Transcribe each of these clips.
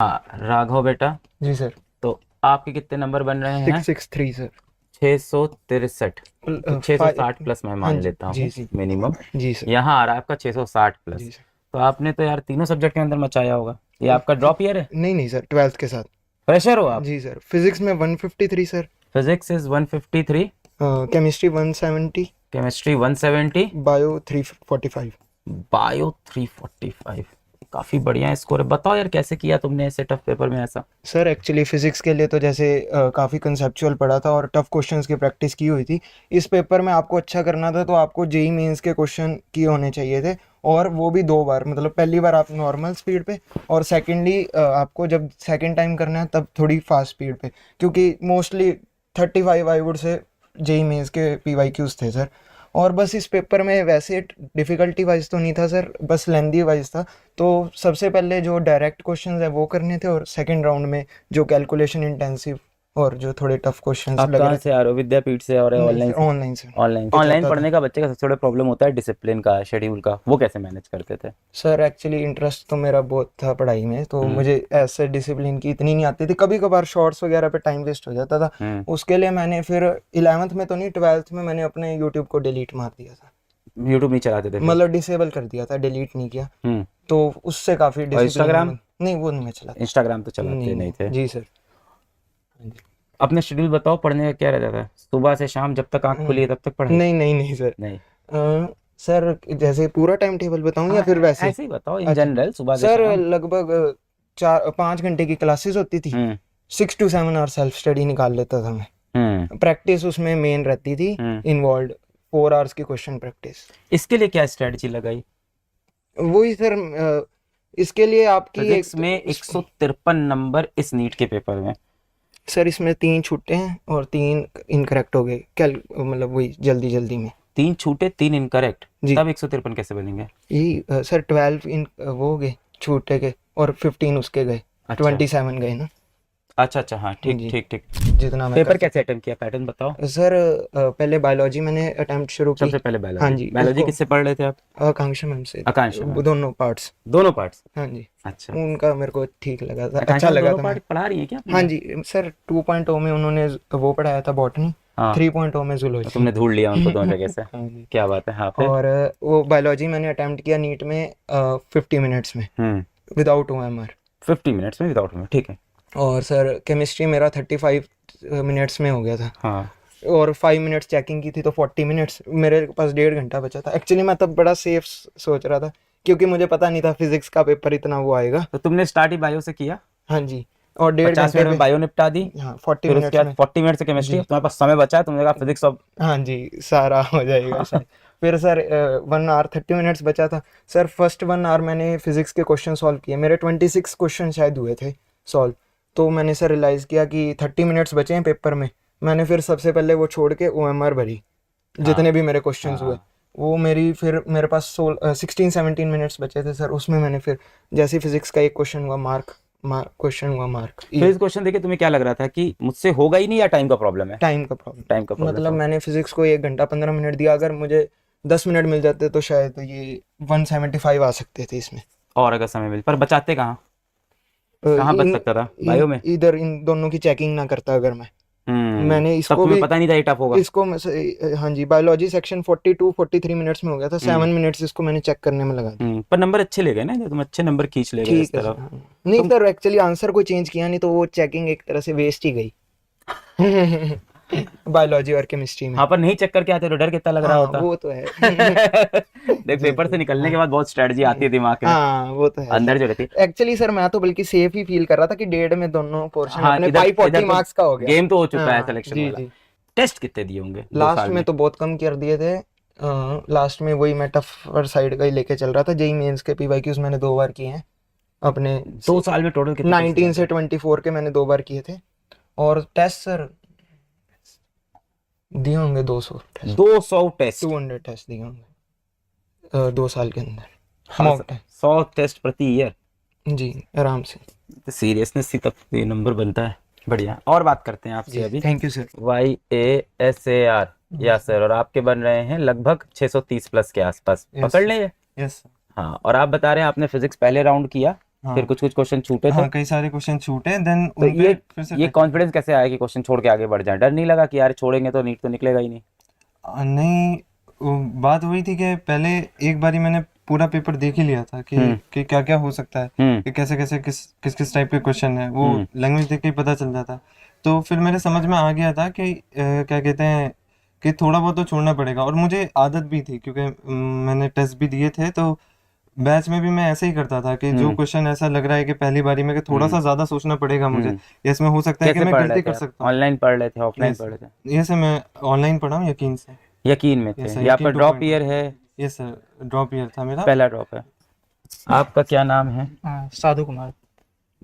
हाँ राघव बेटा, जी सर। तो आपके कितने नंबर बन रहे हैं? 663 सर। 663। तो 660 प्लस मैं हाँ मान जी लेता जी हूँ जी। मिनिमम। जी सर। यहाँ आ रहा है आपका 660 जी प्लस। सर। तो आपने तो यार तीनों सब्जेक्ट के अंदर मचाया होगा। ये आपका ड्रॉप ईयर है? नहीं नहीं सर, 12th के साथ। फ्रेशर हो आप? जी सर, फिजिक्स में 153 sir. Physics is 153, chemistry 170। Chemistry 170, bio 345। Bio 345। काफी बढ़िया स्कोर है। बताओ यार कैसे किया तुमने ऐसे टफ पेपर में ऐसा? सर एक्चुअली फिजिक्स के लिए तो जैसे काफ़ी कंसेप्चुअल पढ़ा था और टफ क्वेश्चंस की प्रैक्टिस की हुई थी। इस पेपर में आपको अच्छा करना था तो आपको जेई मेंस के क्वेश्चन किए होने चाहिए थे, और वो भी 2 बार। मतलब पहली बार आप नॉर्मल स्पीड पे, और सेकेंडली आपको जब सेकेंड टाइम करना है तब थोड़ी फास्ट स्पीड पे, क्योंकि mostly 35 I would say JE mains के पीवाईक्यूज थे सर। और बस इस पेपर में वैसे डिफ़िकल्टी वाइज तो नहीं था सर, बस लेंदी वाइज था। तो सबसे पहले जो डायरेक्ट क्वेश्चंस है वो करने थे, और सेकंड राउंड में जो कैलकुलेशन इंटेंसिव और जो थोड़े टफ क्वेश्चंस आप लग कहाँ रहे से आ रहे हो, विद्यापीठ से और थे। नहीं ऑनलाइन सर, से? Online sir. ऑनलाइन ये ऑनलाइन चाहता था पढ़ने का बच्चे का सबसे बड़ा प्रॉब्लम होता है डिसिप्लिन का, शेड्यूल का। वो कैसे मैनेज करते थे? सर, एक्चुअली इंटरेस्ट तो मेरा बहुत था पढ़ाई में, तो हम्म मुझे ऐसे डिसिप्लिन की इतनी नहीं आती थी। कभी कभार शॉर्ट्स वगैरह पे टाइम वेस्ट हो जाता था। हम्म। उसके लिए मैंने फिर 11th में तो नहीं, 12th में मैंने अपने यूट्यूब को डिलीट मार दिया था। यूट्यूब नहीं चलाते थे फिर? मतलब डिसेबल कर दिया था, डिलीट नहीं किया। हम्म। तो उससे काफ़ी और डिसिप्लिन में इंस्टाग्राम? नहीं, वो नहीं मैं चलाता। इंस्टाग्राम तो चलाते नहीं नहीं नहीं थे। जी सर। हाँ जी। अपने शेड्यूल बताओ, पढ़ने का क्या रहता था? सुबह से शाम जब तक आंख खुली है तब तक पढ़ाई? नहीं नहीं नहीं सर। नहीं। सर जैसे पूरा टाइम टेबल बताऊं या हाँ फिर वैसे? ऐसे ही बताओ इन अच्छा जनरल, सुबह से सर, शाम। लगभग 4-5 घंटे की क्लासेस होती थी। हम्म 6 to 7 आवर सेल्फ स्टडी निकाल लेता था हम्म मैं। प्रैक्टिस उसमें मेन रहती थी हम्म। इन्वॉल्व। 4 आवर्स की क्वेश्चन प्रैक्टिस। इसके लिए क्या स्ट्रेटजी लगाई? वही सर, इसके लिए आपकी एक फिजिक्स में 153 नंबर इस नीट के पेपर में। सर इसमें 3 छूटे हैं और 3 इनकरेक्ट हो गए, मतलब वही जल्दी जल्दी में। 3 छूटे 3 इनकरेक्ट, जी। तब 153 कैसे बनेंगे? यही सर 12 इन वो हो गए छूटे के, और 15 उसके गए। अच्छा 27 गए ना। अच्छा अच्छा, हाँ ठीक जी, ठीक ठीक। जितना मैं कर पेपर कैसे सका। अटेम्प्ट किया, पैटर्न बताओ। सर पहले बायोलॉजी मैंने अटेम्प्ट शुरू की। सबसे पहले हाँ बायोलॉजी। जी, बायोलॉजी उसको किससे पढ़ रहे थे आप? आकांक्षा मैम से। आकांक्षा मैम से? दोनों पार्ट्स। दोनों पार्ट्स? हाँ जी। अच्छा। उनका मेरे को ठीक लगा था, आकांक्षा अच्छा मैम लगा दोनों था मैं। पार्ट पढ़ा रही है क्या अपने हाँ यहाँ? जी सर, 2.0 में उन्होंने वो पढ़ाया था बॉटनी। हाँ। 3.0 में तो जूलॉजी। तुमने ढूंढ लिया उनको दोनों जगह से? हाँ जी। क्या बात है, हाँ फिर? और वो बायोलॉजी मैंने अटेम्प्ट किया नीट में 50 मिनट्स में, हम्म। Without OMR। 50 मिनट्स में विदाउट में, ठीक है। और सर केमिस्ट्री मेरा 35 मिनट्स में हो गया था। हाँ। और 5 मिनट्स चेकिंग की थी, तो 40 मिनट्स मेरे पास 1.5 घंटा बचा था। एक्चुअली मैं तब बड़ा सेफ सोच रहा था, क्योंकि मुझे पता नहीं था फिजिक्स का पेपर इतना वो आएगा। तो तुमने स्टार्ट ही बायो से किया? हाँ जी। और 50 मिनट1.5 घंटे में पे। बायो निपटा दी? हाँ, 40 फिर उसके मिनट्स बाद में। 40 मिनट से केमिस्ट्री, जी। अब तुम्हारे पास समय बचा है, तुमने कहा फिजिक्स अब। हाँ जी, सारा हो जाएगा शायद। फिर सर 1 आवर 30 मिनट्स बचा था। सर फर्स्ट 1 आवर मैंने फिजिक्स के क्वेश्चन सॉल्व किए, मेरे 26 क्वेश्चन शायद हुए थे सॉल्व। तो मैंने सर रियलाइज़ किया कि 30 मिनट्स बचे हैं पेपर में। मैंने फिर सबसे पहले वो छोड़ के OMR भरी, हाँ जितने भी मेरे क्वेश्चंस हुए। हाँ। वो मेरी फिर मेरे पास 16-17 मिनट्स बचे थे सर, उसमें मैंने फिर जैसे फिजिक्स का एक क्वेश्चन हुआ मार्क, क्वेश्चन हुआ मार्क। फिर इस क्वेश्चन देखे तुम्हें क्या लग रहा था कि मुझसे होगा ही नहीं, या टाइम का प्रॉब्लम है? टाइम का प्रॉब्लम। टाइम का प्रॉब्लम मतलब था। मैंने फिजिक्स को 1 घंटा 15 मिनट दिया, अगर मुझे 10 मिनट मिल जाते तो शायद ये 175 आ सकते थे इसमें। और अगर समय मिल, पर बचाते कहाँ? कहाँ बच इन सकता था, बायो में? इधर इन दोनों की चेकिंग ना करता अगर मैंने तब इसको तुम्हें भी, पता नहीं था ये टफ होगा। इसको हाँ जी, बायोलॉजी सेक्शन 42-43 मिनट्स में हो गया था। हम्म 7 मिनट्स इसको मैंने चेक करने में लगा दिया। पर नंबर अच्छे ले गए ना, तुम अच्छे नंबर खींच ले गए इस ठीक है सर। तरफ। हाँ। नहीं तुम सर, एक्चुअली आंसर कोई चेंज किया नहीं, तो वो चेकिंग एक तरह से वेस्ट ही गई। बायोलॉजी और केमिस्ट्री में। हाँ, पर नहीं चेक करके आते तो डर कितना लग रहा हाँ होता। वो तो है। देख, जी पेपर से सर। निकलने हाँ के बाद बहुत स्ट्रेटजी आती है दिमाग में, हाँ, वो तो है अंदर सर। जो रहती है। एक्चुअली सर मैं तो बल्कि सेफ ही फील कर रहा था कि 1.5 में दोनों पोर्शन हाँ, अपने इधर 540 इधर तो मार्क्स का हो गया। गेम तो हो चुका है हाँ सिलेक्शन जी वाला। जी। टेस्ट कितने दिए होंगे 2 लास्ट साल में में? तो बहुत कम कर दिए थे। लास्ट में वही मैं टफर साइड का ही लेके चल रहा था। जेई मेंस के पीवाईक्यूज मैंने 2 बार किए हैं अपने। 2 साल में टोटल कितने टेस्ट 19 से 24 के मैंने 2 बार किए थे। और टेस्ट सर दिए होंगे 200 टेस्ट। 200 टेस्ट? 200 टेस्ट दिए होंगे 2 साल के अंदर, हाँ, मॉक 100 टेस्ट प्रति ईयर? टेस्ट। जी, आराम से। तो सीरियसनेस से तब ये नंबर बनता है। बढ़िया, और बात करते हैं आपसे जी, अभी। Thank you sir. YASAR, या सर, और आपके बन रहे हैं लगभग 630 प्लस के आसपास, यस पकड़ लें ये? यस। हाँ, और आप बता रहे हैं आपने फिजिक्स पहले राउंड किया, हाँ फिर कुछ कुछ क्वेश्चन छूटे थे। हाँ, कई सारे क्वेश्चन छूटे, देन तो उन पे फिर से ये कॉन्फिडेंस कैसे आया कि क्वेश्चन छोड़ के आगे बढ़ जाए? डर नहीं लगा कि यार छोड़ेंगे तो नीट तो निकलेगा ही नहीं? नहीं, बात वही थी कि पहले एक बारी मैंने पूरा पेपर देख ही लिया था कि क्या क्या हो सकता है, हम्म कि कैसे कैसे किस किस टाइप के क्वेश्चन है, वो हम्म लैंग्वेज देख के ही पता चल जाता। तो फिर मेरे समझ में आ गया था कि क्या कहते हैं कि थोड़ा बहुत तो छोड़ना पड़ेगा, और मुझे आदत भी थी क्योंकि मैंने टेस्ट भी दिए थे, तो बैच में भी मैं ऐसे ही करता था कि जो हम्म क्वेश्चन ऐसा लग रहा है कि पहली बारी में कि थोड़ा सा ज़्यादा सोचना पड़ेगा मुझे, हम्म। या इसमें हो सकता है कि कैसे मैं पढ़ रहे गलती थे कर आप? सकता हूँ। ऑनलाइन पढ़ रहे थे, ऑफलाइन यस, पढ़ रहे थे? ये सर मैं ऑनलाइन पढ़ा हूँ, यकीन से। यकीन में थे? यस सर, ये आपका यकीन ड्रॉप 2.0। ईयर है? यस सर, ड्रॉप ईयर था मेरा। पहला ड्रॉप है? आपका क्या नाम है? हाँ, साधु कुमार।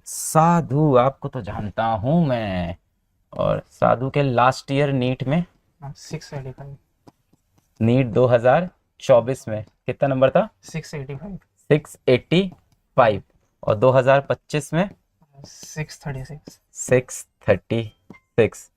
साधु, आपको तो जानता हूँ मैं। और साधु के लास्ट ईयर नीट में, 685। नीट 2024 में कितना नंबर था? 685। 685। और 2025 में 636। 636।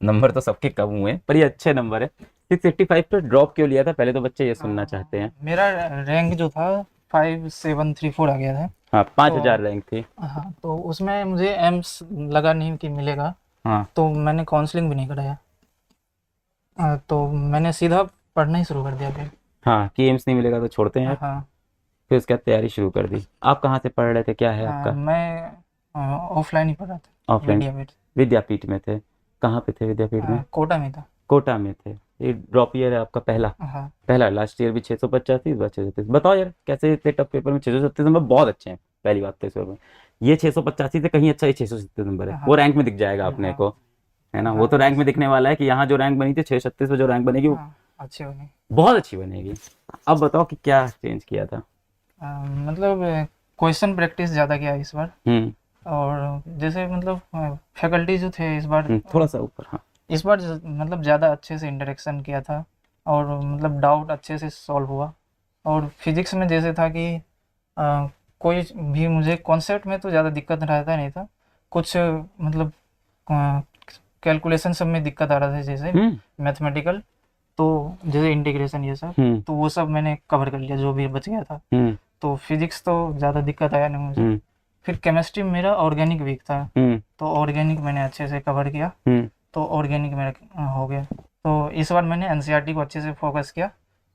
नंबर तो सबके कम हुए पर ये अच्छे नंबर है। 685 पे ड्रॉप क्यों लिया था, पहले तो बच्चे ये सुनना चाहते हैं। मेरा रैंक जो था 5734 आ गया था। हाँ, 5000 रैंक थी। हाँ, तो उसमें मुझे एम्स लगा नहीं कि मिलेगा, हाँ तो मैंने काउंसलिंग भी नहीं कराया। तो मैंने सीधा पढ़ना ही शुरू कर दिया फिर। हाँ, कि एम्स नहीं मिलेगा तो छोड़ते हैं। हाँ फिर उसके बाद तैयारी शुरू कर दी। आप कहाँ से पढ़ रहे थे, क्या है आपका? मैं ऑफलाइन ही पढ़ा था, ऑफलाइन? विद्यापीठ। विद्यापीठ में थे? कहाँ पे थे विद्यापीठ में? कोटा में था। कोटा में थे। ये ड्रॉप ईयर है आपका पहला? हाँ, पहला। लास्ट ईयर भी 685, इस बार 636। बताओ यार कैसे इतने टफ पेपर में 636 नंबर बहुत अच्छे हैं। पहली बात तो इस पेपर में ये 685 से कहीं अच्छा ही 636 नंबर है। हाँ। वो रैंक में दिख जाएगा अपने हाँ। को, है ना? वो तो रैंक में दिखने वाला है कि यहाँ जो रैंक बनी थी 636 में जो रैंक बनेगी वो अच्छी बनी। बहुत अच्छी बनेगी। अब बताओ कि क्या चेंज किया था? मतलब क्वेश्चन प्रैक्टिस ज़्यादा किया इस बार, और जैसे मतलब फैकल्टी जो थे इस बार, थोड़ा सा ऊपर। हाँ, इस बार मतलब ज़्यादा अच्छे से इंटरेक्शन किया था, और मतलब डाउट अच्छे से सॉल्व हुआ। और फिजिक्स में जैसे था कि कोई भी मुझे कॉन्सेप्ट में तो ज़्यादा दिक्कत रहता नहीं था, कुछ मतलब कैलकुलेशन सब में दिक्कत आ रहा था, जैसे मैथमेटिकल, तो जैसे इंटीग्रेशन ये सब, तो वो सब मैंने कवर कर लिया जो भी बच गया था। तो फिजिक्स तो ज़्यादा दिक्कत आया नहीं मुझे। फिर केमिस्ट्री में मेरा ऑर्गेनिक वीक था, तो ऑर्गेनिक मैंने अच्छे से कवर किया, तो ऑर्गेनिक मेरा हो गया। तो इस बार मैंने एनसीईआरटी को अच्छे से फोकस किया,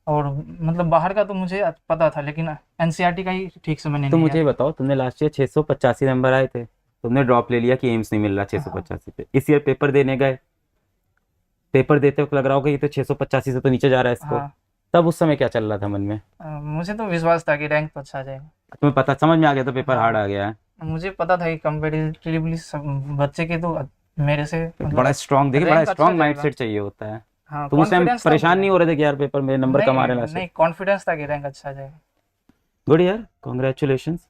और मतलब बाहर का तो मुझे पता था, लेकिन एनसीईआरटी का ही ठीक से मैंने तो नहीं मुझे किया। बताओ, तुमने लास्ट ईयर 685 नंबर आए थे, तुमने ड्रॉप ले लिया कि एम्स नहीं मिल रहा 685 पे। इस ईयर पेपर देने गए, पेपर देते वक्त लग रहा होगा ये तो 685 से तो नीचे जा रहा है इसको। हाँ, तब उस समय क्या चल रहा था मन में? मुझे तो विश्वास था कि रैंक तो अच्छा आ जाएगा। तुम्हें पता, समझ में आ गया था पेपर हाँ। हार्ड आ गया है? मुझे पता था कि कंपेरेटिवली बच्चे के तो मेरे से बड़ा स्ट्रांग, देखिए बड़ा रैंक अच्छा स्ट्रांग जाएगा। माइंडसेट चाहिए होता है। हाँ, तुम उस टाइम कॉन्फिडेंस था परेशान मुझे। नहीं हो रहे थे कि यार पेपर में नंबर कम आ रहे हैं लास्ट? नहीं, कॉन्फिडेंस था कि रैंक अच्छा आ जाएगा। गुड यार, कॉन्ग्रेचुलेशंस।